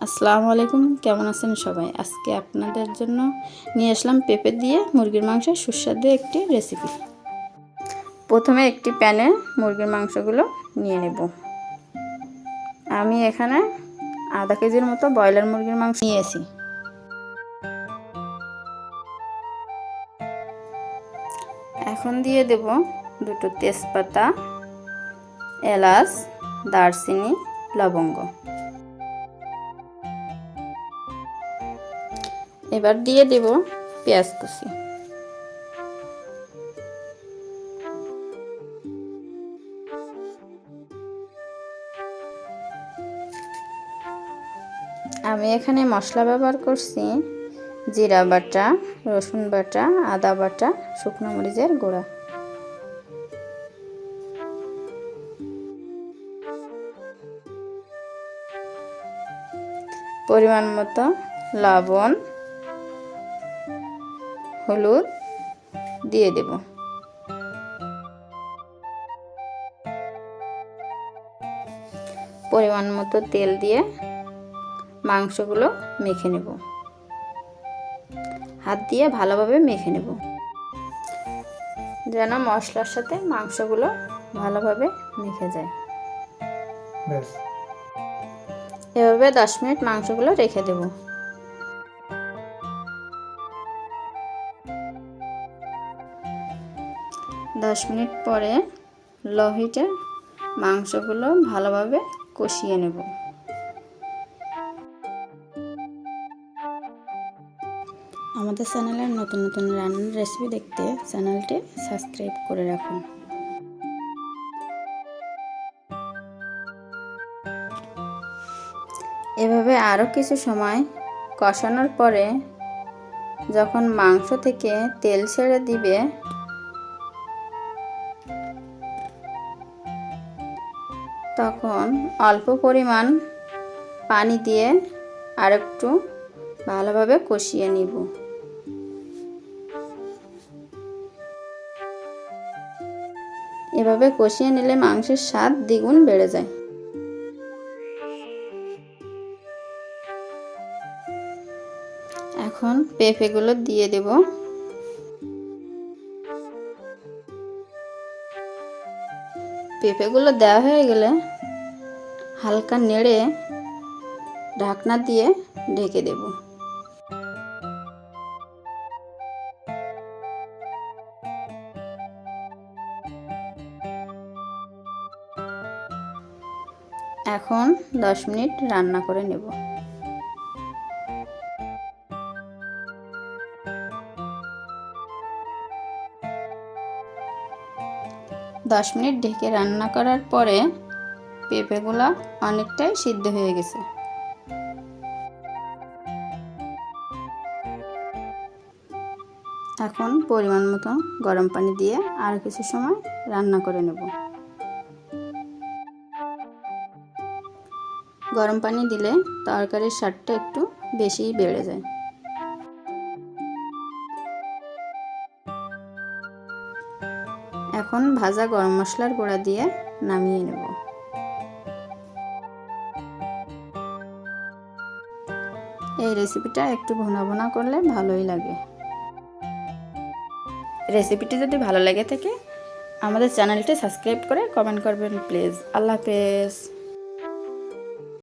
আসসালামু আলাইকুম, কেমন আছেন সবাই? আজকে আপনাদের জন্য নিয়ে আসলাম পেঁপে দিয়ে মুরগির মাংসের সুস্বাদু একটি রেসিপি। প্রথমে একটি প্যানে মুরগির মাংসগুলো নিয়ে নেব। আমি এখানে আধা কেজির মতো ব্রয়লার মুরগির মাংস নিয়েছি। এখন দিয়ে দেব দুটো তেজপাতা, এলাচ, দারচিনি, লবঙ্গ। এবার দিয়ে দেব পেঁয়াজ কুচি। আমি এখানে মশলা ব্যবহার করছি জিরা বাটা, রসুন বাটা, আদা বাটা, শুকনো মরিচের গুঁড়া। পরিমাণ মতো লবণ, হলুদ দিয়ে দেব। পরিমাণ মতো তেল দিয়ে মাংসগুলো মেখে নেব। হাত দিয়ে ভালোভাবে মেখে নেব যেন মশলার সাথে মাংসগুলো ভালোভাবে মেখে যায়। এভাবে 10 মিনিট মাংসগুলো রেখে দেব। দশ মিনিট পরে লো হিটে মাংসগুলো ভালোভাবে কষিয়ে নেব। আমাদের চ্যানেলের নতুন নতুন রান্নার রেসিপি দেখতে চ্যানেলটি সাবস্ক্রাইব করে রাখুন। এভাবে আরও কিছু সময় কষানোর পরে যখন মাংস থেকে তেল ছেড়ে দিবে তখন অল্প পরিমাণ পানি দিয়ে আরেকটু ভালোভাবে কষিয়ে নিব। এভাবে কষিয়ে নিলে মাংসের স্বাদ দ্বিগুণ বেড়ে যায়। এখন পেঁপেগুলো দিয়ে দেব। পেঁপেগুলো দেওয়া হয়ে গেলে হালকা নেড়ে ঢাকনা দিয়ে ঢেকে দেব। এখন 10 মিনিট রান্না করে নেব। দশ মিনিট ঢেকে রান্না করার পরে পেঁপেগুলো অনেকটাই সিদ্ধ হয়ে গেছে। এখন পরিমাণ মতো গরম পানি দিয়ে আরও কিছু সময় রান্না করে নেব। গরম পানি দিলে তরকারির স্বাদটা একটু বেশিই বেড়ে যায়। এখন ভাজা গরম মশলার গুঁড়া দিয়ে নামিয়ে নেব। এই রেসিপিটা একটু ভুনা ভুনা করলে ভালোই লাগে। রেসিপিটি যদি ভালো লেগে থাকে আমাদের চ্যানেলটি সাবস্ক্রাইব করে কমেন্ট করবেন প্লিজ। আল্লাহ হাফেজ।